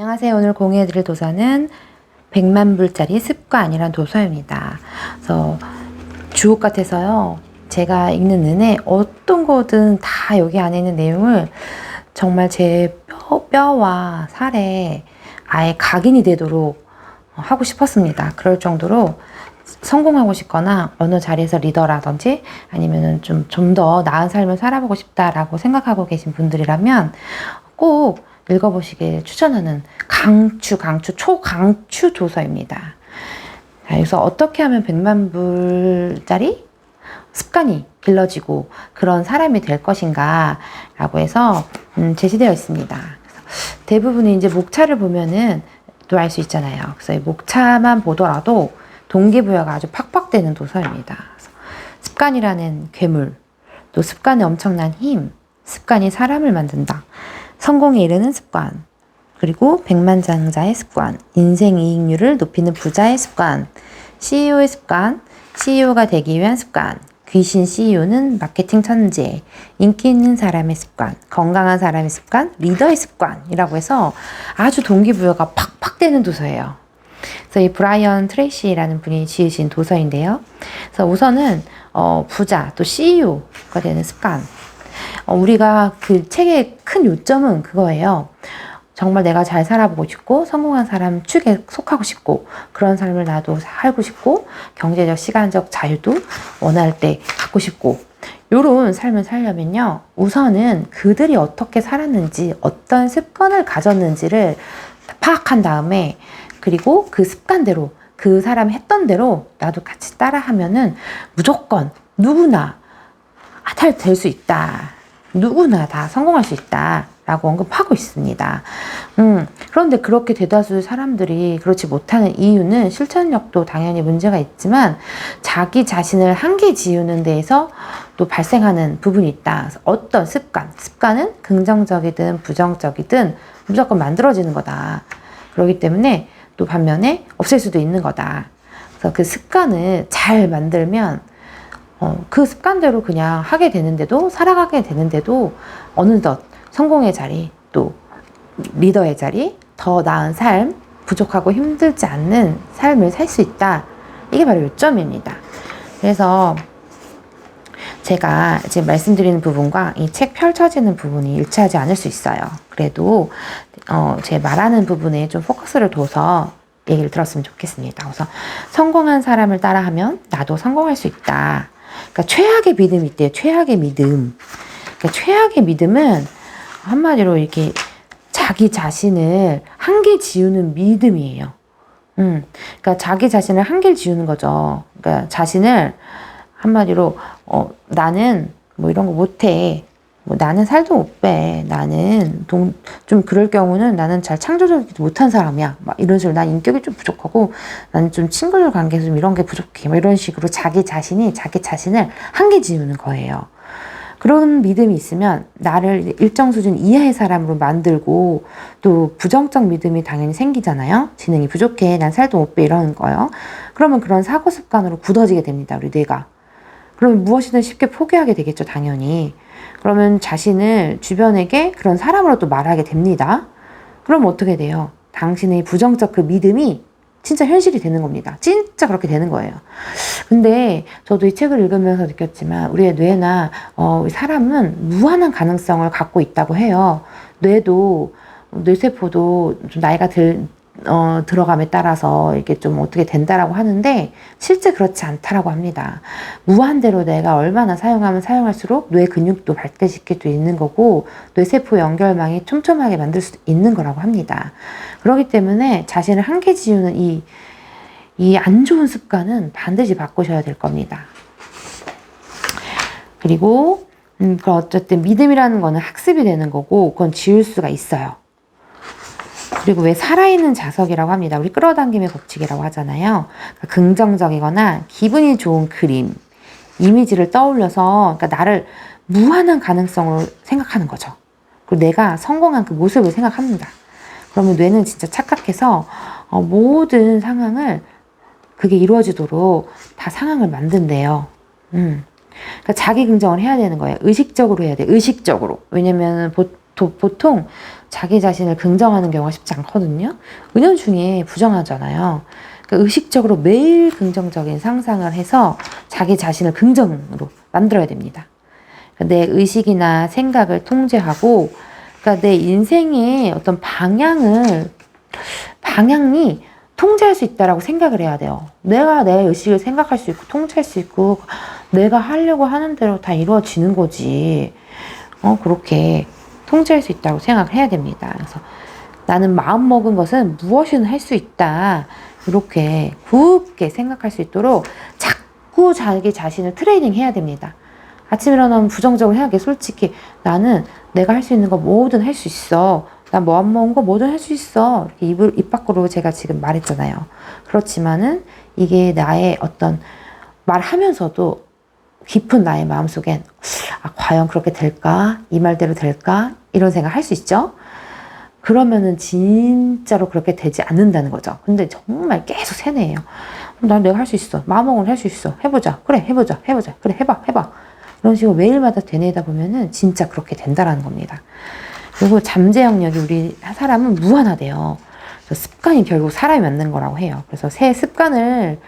안녕하세요. 오늘 공유해드릴 도서는 100만 불짜리 습관이란 도서입니다. 그래서 주옥 같아서요. 제가 읽는 내내 어떤 거든 다 여기 안에 있는 내용을 정말 제 뼈와 살에 아예 각인이 되도록 하고 싶었습니다. 그럴 정도로 성공하고 싶거나 어느 자리에서 리더라든지 아니면은 좀 더 나은 삶을 살아보고 싶다라고 생각하고 계신 분들이라면 꼭 읽어보시길 추천하는 초강추 도서입니다. 자, 그래서 어떻게 하면 100만 불짜리 습관이 길러지고 그런 사람이 될 것인가 라고 해서 제시되어 있습니다. 그래서 대부분이 이제 목차를 보면은 또 알 수 있잖아요. 그래서 이 목차만 보더라도 동기부여가 아주 팍팍 되는 도서입니다. 그래서 습관이라는 괴물, 또 습관의 엄청난 힘, 습관이 사람을 만든다. 성공에 이르는 습관, 그리고 백만장자의 습관, 인생 이익률을 높이는 부자의 습관, CEO의 습관, CEO가 되기 위한 습관, 귀신 CEO는 마케팅 천재, 인기 있는 사람의 습관, 건강한 사람의 습관, 리더의 습관이라고 해서 아주 동기부여가 팍팍 되는 도서예요. 그래서 이 브라이언 트레이시라는 분이 지으신 도서인데요. 그래서 우선은 부자 또 CEO가 되는 습관. 우리가 그 책의 큰 요점은 그거예요. 정말 내가 잘 살아보고 싶고 성공한 사람 축에 속하고 싶고 그런 삶을 나도 살고 싶고 경제적 시간적 자유도 원할 때 갖고 싶고 요런 삶을 살려면요. 우선은 그들이 어떻게 살았는지 어떤 습관을 가졌는지를 파악한 다음에 그리고 그 습관대로 그 사람이 했던 대로 나도 같이 따라하면은 무조건 누구나 잘 될 수 있다. 누구나 다 성공할 수 있다 라고 언급하고 있습니다. 그런데 그렇게 대다수 사람들이 그렇지 못하는 이유는 실천력도 당연히 문제가 있지만 자기 자신을 한계 지우는 데에서 또 발생하는 부분이 있다. 어떤 습관은 긍정적이든 부정적이든 무조건 만들어지는 거다. 그렇기 때문에 또 반면에 없앨 수도 있는 거다. 그래서 그 습관을 잘 만들면 그 습관대로 그냥 하게 되는데도 살아가게 되는데도 어느덧 성공의 자리 또 리더의 자리 더 나은 삶 부족하고 힘들지 않는 삶을 살 수 있다. 이게 바로 요점입니다. 그래서 제가 지금 말씀드리는 부분과 이 책 펼쳐지는 부분이 일치하지 않을 수 있어요. 그래도 제 말하는 부분에 좀 포커스를 둬서 얘기를 들었으면 좋겠습니다. 그래서 성공한 사람을 따라하면 나도 성공할 수 있다. 그러니까 최악의 믿음이 있대요. 최악의 믿음. 그러니까 최악의 믿음은 한마디로 이렇게 자기 자신을 한계 지우는 믿음이에요. 그러니까 자기 자신을 한계를 지우는 거죠. 그러니까 자신을 한마디로 나는 뭐 이런 거 못해. 뭐 나는 살도 못 빼. 나는 좀 그럴 경우는 나는 잘 창조적이지 못한 사람이야. 막 이런 식으로 난 인격이 좀 부족하고 나는 좀 친구들 관계에서 좀 이런 게 부족해. 막 이런 식으로 자기 자신을 한계 지우는 거예요. 그런 믿음이 있으면 나를 일정 수준 이하의 사람으로 만들고 또 부정적 믿음이 당연히 생기잖아요. 지능이 부족해. 난 살도 못 빼. 이러는 거예요. 그러면 그런 사고 습관으로 굳어지게 됩니다. 우리 뇌가. 그러면 무엇이든 쉽게 포기하게 되겠죠. 당연히. 그러면 자신을 주변에게 그런 사람으로 또 말하게 됩니다. 그럼 어떻게 돼요? 당신의 부정적 그 믿음이 진짜 현실이 되는 겁니다. 진짜 그렇게 되는 거예요. 근데 저도 이 책을 읽으면서 느꼈지만 우리의 뇌나 사람은 무한한 가능성을 갖고 있다고 해요. 뇌세포도 좀 나이가 들어감에 따라서 이게 좀 어떻게 된다라고 하는데 실제 그렇지 않다라고 합니다. 무한대로 내가 얼마나 사용하면 사용할수록 뇌 근육도 발달시킬 수 있는 거고 뇌세포 연결망이 촘촘하게 만들 수 있는 거라고 합니다. 그렇기 때문에 자신을 한계 지우는 이 안 좋은 습관은 반드시 바꾸셔야 될 겁니다. 그리고 어쨌든 믿음이라는 거는 학습이 되는 거고 그건 지울 수가 있어요. 그리고 왜 살아있는 자석이라고 합니다. 우리 끌어당김의 법칙이라고 하잖아요. 그러니까 긍정적이거나 기분이 좋은 그림, 이미지를 떠올려서 그러니까 나를 무한한 가능성으로 생각하는 거죠. 그리고 내가 성공한 그 모습을 생각합니다. 그러면 뇌는 진짜 착각해서 모든 상황을 그게 이루어지도록 다 상황을 만든대요. 그러니까 자기 긍정을 해야 되는 거예요. 의식적으로 해야 돼. 의식적으로. 왜냐면 보통 자기 자신을 긍정하는 경우가 쉽지 않거든요. 은연중에 부정하잖아요. 그러니까 의식적으로 매일 긍정적인 상상을 해서 자기 자신을 긍정으로 만들어야 됩니다. 그러니까 내 의식이나 생각을 통제하고, 그러니까 내 인생의 어떤 방향이 통제할 수 있다라고 생각을 해야 돼요. 내가 내 의식을 생각할 수 있고 통제할 수 있고 내가 하려고 하는 대로 다 이루어지는 거지. 그렇게 통제할 수 있다고 생각을 해야 됩니다. 그래서 나는 마음 먹은 것은 무엇이든 할 수 있다. 이렇게 굳게 생각할 수 있도록 자꾸 자기 자신을 트레이닝 해야 됩니다. 아침에 일어나면 부정적으로 생각해. 솔직히 나는 내가 할 수 있는 거 뭐든 할 수 있어. 난 뭐 안 먹은 거 뭐든 할 수 있어. 이렇게 입 밖으로 제가 지금 말했잖아요. 그렇지만은 이게 나의 어떤 말하면서도 깊은 나의 마음속엔 과연 그렇게 될까? 이 말대로 될까? 이런 생각 할 수 있죠? 그러면은 진짜로 그렇게 되지 않는다는 거죠. 근데 정말 계속 세뇌예요. 난 내가 할 수 있어. 마음먹으면 할 수 있어. 해보자. 그래, 해보자. 그래, 해봐. 이런 식으로 매일마다 되뇌다 보면은 진짜 그렇게 된다라는 겁니다. 그리고 잠재 영역이 우리 사람은 무한하대요. 습관이 결국 사람이 만든 거라고 해요. 그래서 새 습관을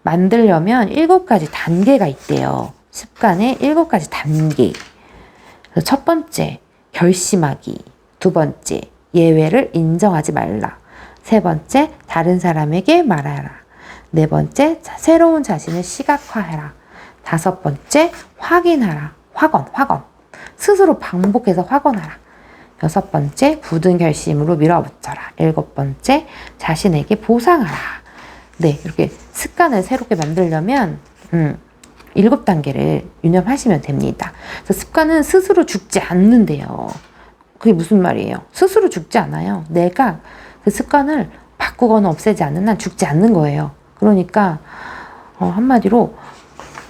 만들려면 7가지 단계가 있대요. 습관의 7가지 단계. 그래서 첫 번째, 결심하기. 두 번째, 예외를 인정하지 말라. 세 번째, 다른 사람에게 말하라. 네 번째, 새로운 자신을 시각화해라. 다섯 번째, 확인하라. 확언. 스스로 반복해서 확언하라. 여섯 번째, 굳은 결심으로 밀어붙여라. 일곱 번째, 자신에게 보상하라. 네, 이렇게 습관을 새롭게 만들려면 7단계를 유념하시면 됩니다. 그래서 습관은 스스로 죽지 않는데요. 그게 무슨 말이에요? 스스로 죽지 않아요. 내가 그 습관을 바꾸거나 없애지 않는 한 죽지 않는 거예요. 그러니까 한마디로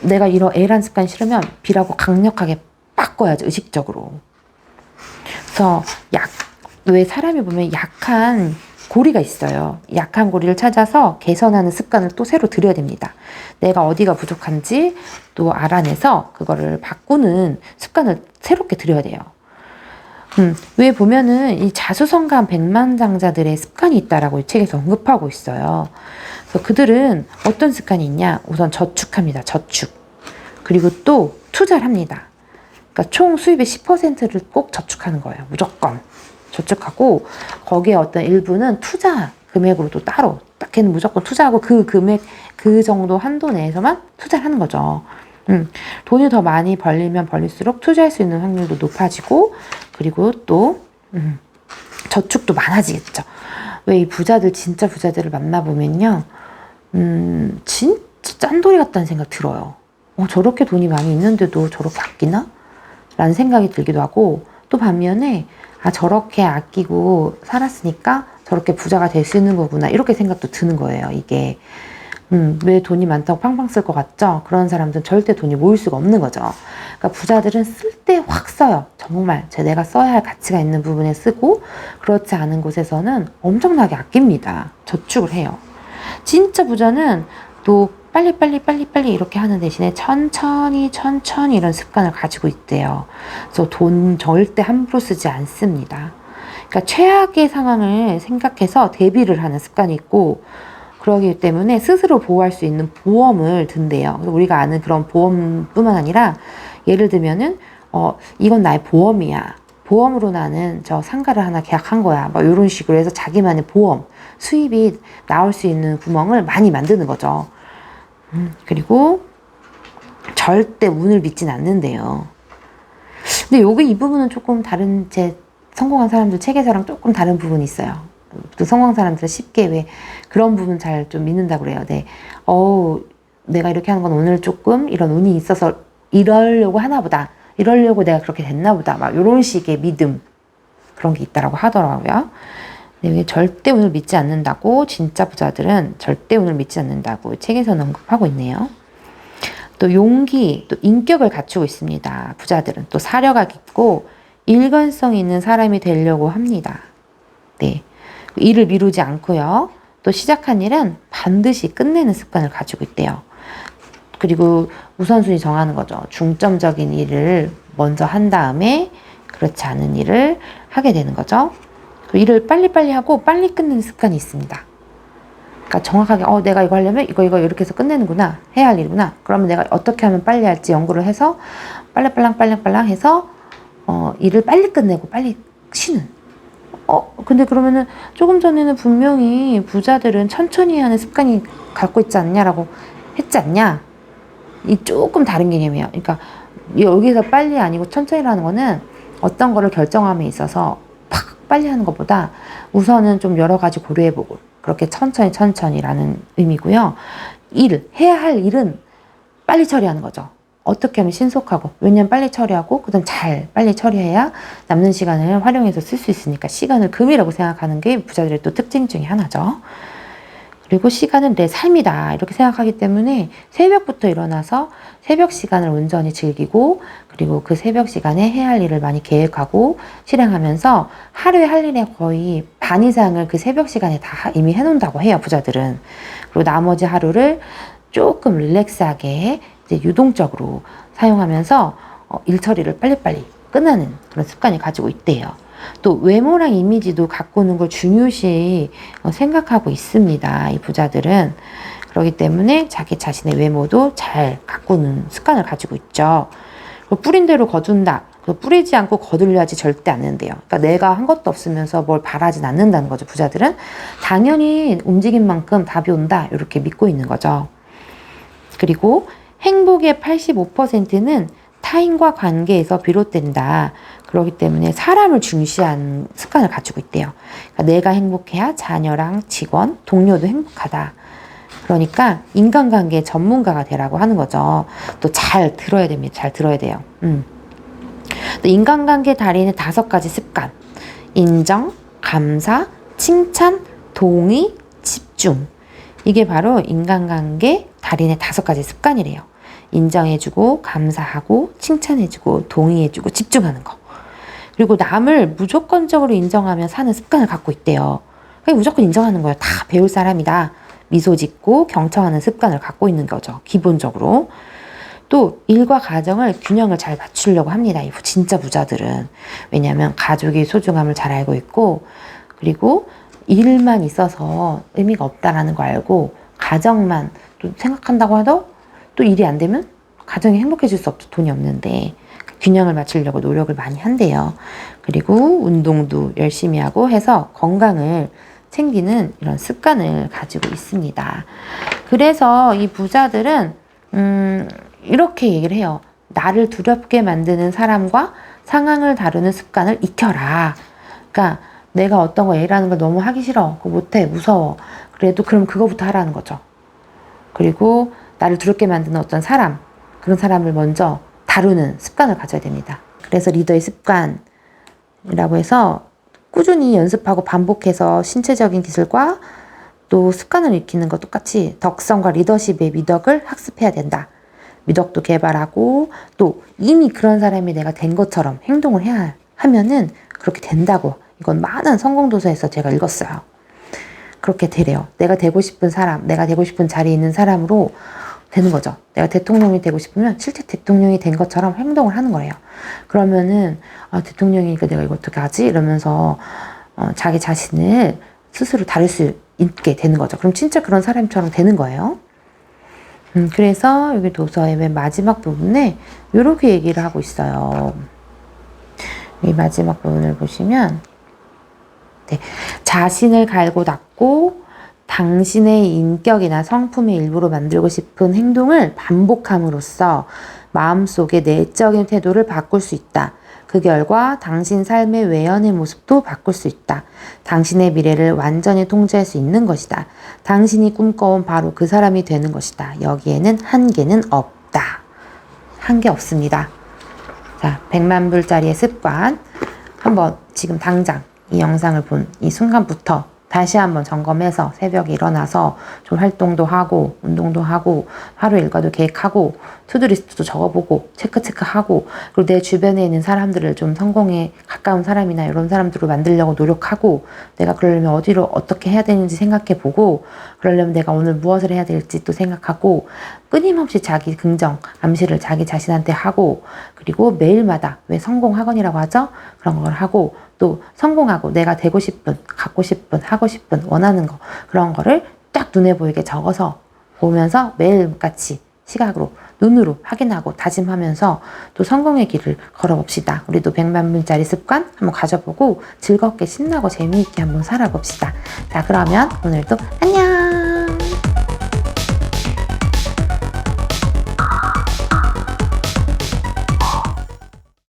내가 이런 A란 습관이 싫으면 B라고 강력하게 바꿔야죠. 의식적으로. 그래서 왜 사람이 보면 약한 고리가 있어요. 약한 고리를 찾아서 개선하는 습관을 또 새로 들여야 됩니다. 내가 어디가 부족한지 또 알아내서 그거를 바꾸는 습관을 새롭게 들여야 돼요. 왜 보면은 이 자수성가한 백만장자들의 습관이 있다라고 이 책에서 언급하고 있어요. 그래서 그들은 어떤 습관이 있냐? 우선 저축합니다. 저축. 그리고 또 투자를 합니다. 그러니까 총 수입의 10%를 꼭 저축하는 거예요. 무조건. 저축하고 거기에 어떤 일부는 투자 금액으로 또 따로 걔는 무조건 투자하고 그 금액 그 정도 한도 내에서만 투자를 하는 거죠. 돈이 더 많이 벌리면 벌릴수록 투자할 수 있는 확률도 높아지고 그리고 또 저축도 많아지겠죠. 왜 이 부자들 진짜 부자들을 만나보면요. 진짜 짠돌이 같다는 생각 들어요. 저렇게 돈이 많이 있는데도 저렇게 아끼나? 라는 생각이 들기도 하고 또 반면에 저렇게 아끼고 살았으니까 저렇게 부자가 될 수 있는 거구나 이렇게 생각도 드는 거예요. 이게 왜 돈이 많다고 팡팡 쓸 것 같죠? 그런 사람들은 절대 돈이 모일 수가 없는 거죠. 그러니까 부자들은 쓸 때 확 써요. 정말 내가 써야 할 가치가 있는 부분에 쓰고 그렇지 않은 곳에서는 엄청나게 아낍니다. 저축을 해요. 진짜 부자는 또 빨리 이렇게 하는 대신에 천천히 이런 습관을 가지고 있대요. 그래서 돈 절대 함부로 쓰지 않습니다. 그러니까 최악의 상황을 생각해서 대비를 하는 습관이 있고 그러기 때문에 스스로 보호할 수 있는 보험을 든대요. 우리가 아는 그런 보험뿐만 아니라 예를 들면은 이건 나의 보험이야. 보험으로 나는 저 상가를 하나 계약한 거야. 막 이런 식으로 해서 자기만의 보험, 수입이 나올 수 있는 구멍을 많이 만드는 거죠. 그리고 절대 운을 믿진 않는데요. 근데 이 부분은 조금 다른 제 성공한 사람들 책에서랑 조금 다른 부분이 있어요. 또 성공한 사람들은 쉽게 왜 그런 부분 잘 좀 믿는다고 그래요. 네. 내가 이렇게 하는 건 오늘 조금 이런 운이 있어서 이러려고 하나 보다. 이러려고 내가 그렇게 됐나 보다. 막 이런 식의 믿음. 그런 게 있다라고 하더라고요. 근데 절대 운을 믿지 않는다고 진짜 부자들은 절대 운을 믿지 않는다고 책에서는 언급하고 있네요. 또 용기, 또 인격을 갖추고 있습니다. 부자들은 또 사려가 깊고 일관성 있는 사람이 되려고 합니다. 네. 일을 미루지 않고요. 또 시작한 일은 반드시 끝내는 습관을 가지고 있대요. 그리고 우선순위 정하는 거죠. 중점적인 일을 먼저 한 다음에 그렇지 않은 일을 하게 되는 거죠. 그 일을 빨리빨리 하고 빨리 끝내는 습관이 있습니다. 그러니까 정확하게 내가 이거 하려면 이거 이렇게 해서 끝내는구나, 해야 할 일이구나. 그러면 내가 어떻게 하면 빨리 할지 연구를 해서 빨랑 해서 일을 빨리 끝내고 빨리 쉬는. 근데 그러면은 조금 전에는 분명히 부자들은 천천히 하는 습관이 갖고 있지 않냐라고 했지 않냐? 이 조금 다른 개념이에요. 그러니까 여기서 빨리 아니고 천천히라는 거는 어떤 거를 결정함에 있어서 팍 빨리 하는 것보다 우선은 좀 여러 가지 고려해보고 그렇게 천천히라는 의미고요. 해야 할 일은 빨리 처리하는 거죠. 어떻게 하면 신속하고, 왜냐면 빨리 처리하고 그다음 빨리 처리해야 남는 시간을 활용해서 쓸 수 있으니까 시간을 금이라고 생각하는 게 부자들의 또 특징 중에 하나죠. 그리고 시간은 내 삶이다 이렇게 생각하기 때문에 새벽부터 일어나서 새벽 시간을 온전히 즐기고, 그리고 그 새벽 시간에 해야 할 일을 많이 계획하고 실행하면서 하루에 할 일의 거의 반 이상을 그 새벽 시간에 다 이미 해놓는다고 해요, 부자들은. 그리고 나머지 하루를 조금 릴렉스하게 이제 유동적으로 사용하면서 일 처리를 빨리빨리 끝나는 그런 습관을 가지고 있대요. 또 외모랑 이미지도 가꾸는 걸 중요시 생각하고 있습니다, 이 부자들은. 그렇기 때문에 자기 자신의 외모도 잘 가꾸는 습관을 가지고 있죠. 뿌린 대로 거둔다. 뿌리지 않고 거둘려야지 절대 않는데요. 그러니까 내가 한 것도 없으면서 뭘 바라진 않는다는 거죠, 부자들은. 당연히 움직인 만큼 답이 온다 이렇게 믿고 있는 거죠. 그리고 행복의 85%는 타인과 관계에서 비롯된다. 그렇기 때문에 사람을 중시하는 습관을 가지고 있대요. 그러니까 내가 행복해야 자녀랑 직원, 동료도 행복하다. 그러니까 인간관계 전문가가 되라고 하는 거죠. 또 잘 들어야 됩니다. 잘 들어야 돼요. 또 인간관계 달인의 5가지 습관. 인정, 감사, 칭찬, 동의, 집중. 이게 바로 인간관계 달인의 5가지 습관이래요. 인정해주고, 감사하고, 칭찬해주고, 동의해주고, 집중하는 거. 그리고 남을 무조건적으로 인정하며 사는 습관을 갖고 있대요. 무조건 인정하는 거예요. 다 배울 사람이다. 미소 짓고 경청하는 습관을 갖고 있는 거죠, 기본적으로. 또 일과 가정을 균형을 잘 맞추려고 합니다, 이 진짜 부자들은. 왜냐하면 가족의 소중함을 잘 알고 있고, 그리고 일만 있어서 의미가 없다라는 거 알고 가정만 또 생각한다고 해도 또 일이 안 되면 가정이 행복해질 수 없죠, 돈이 없는데. 균형을 맞추려고 노력을 많이 한대요. 그리고 운동도 열심히 하고 해서 건강을 챙기는 이런 습관을 가지고 있습니다. 그래서 이 부자들은 이렇게 얘기를 해요. 나를 두렵게 만드는 사람과 상황을 다루는 습관을 익혀라. 그러니까 내가 어떤 거 일하는 걸 너무 하기 싫어, 그거 못해, 무서워. 그래도 그럼 그거부터 하라는 거죠. 그리고 나를 두렵게 만드는 어떤 사람, 그런 사람을 먼저 다루는 습관을 가져야 됩니다. 그래서 리더의 습관이라고 해서 꾸준히 연습하고 반복해서 신체적인 기술과 또 습관을 익히는 것 똑같이 덕성과 리더십의 미덕을 학습해야 된다. 미덕도 개발하고 또 이미 그런 사람이 내가 된 것처럼 행동을 해야 하면은 그렇게 된다고. 이건 많은 성공도서에서 제가 읽었어요. 그렇게 되래요. 내가 되고 싶은 사람, 내가 되고 싶은 자리에 있는 사람으로 되는 거죠. 내가 대통령이 되고 싶으면 실제 대통령이 된 것처럼 행동을 하는 거예요. 그러면은 대통령이니까 내가 이거 어떻게 하지? 이러면서 자기 자신을 스스로 다룰 수 있게 되는 거죠. 그럼 진짜 그런 사람처럼 되는 거예요. 그래서 여기 도서의 맨 마지막 부분에 이렇게 얘기를 하고 있어요. 이 마지막 부분을 보시면 자신을 갈고 닦고 당신의 인격이나 성품의 일부로 만들고 싶은 행동을 반복함으로써 마음속의 내적인 태도를 바꿀 수 있다. 그 결과 당신 삶의 외연의 모습도 바꿀 수 있다. 당신의 미래를 완전히 통제할 수 있는 것이다. 당신이 꿈꿔온 바로 그 사람이 되는 것이다. 여기에는 한계는 없다. 한계 없습니다. 자, 100만 불짜리의 습관. 한번 지금 당장 이 영상을 본 이 순간부터 다시 한번 점검해서 새벽에 일어나서 좀 활동도 하고 운동도 하고 하루 일과도 계획하고 투두리스트도 적어보고 체크하고 그리고 내 주변에 있는 사람들을 좀 성공에 가까운 사람이나 이런 사람들로 만들려고 노력하고 내가 그러려면 어디로 어떻게 해야 되는지 생각해보고 그러려면 내가 오늘 무엇을 해야 될지 또 생각하고 끊임없이 자기 긍정, 암시를 자기 자신한테 하고 그리고 매일마다 왜 성공학원이라고 하죠? 그런 걸 하고 또 성공하고 내가 되고 싶은, 갖고 싶은, 하고 싶은, 원하는 거 그런 거를 딱 눈에 보이게 적어서 보면서 매일같이 시각으로 눈으로 확인하고 다짐하면서 또 성공의 길을 걸어봅시다. 우리도 100만 분짜리 습관 한번 가져보고 즐겁게 신나고 재미있게 한번 살아봅시다. 자, 그러면 오늘도 안녕!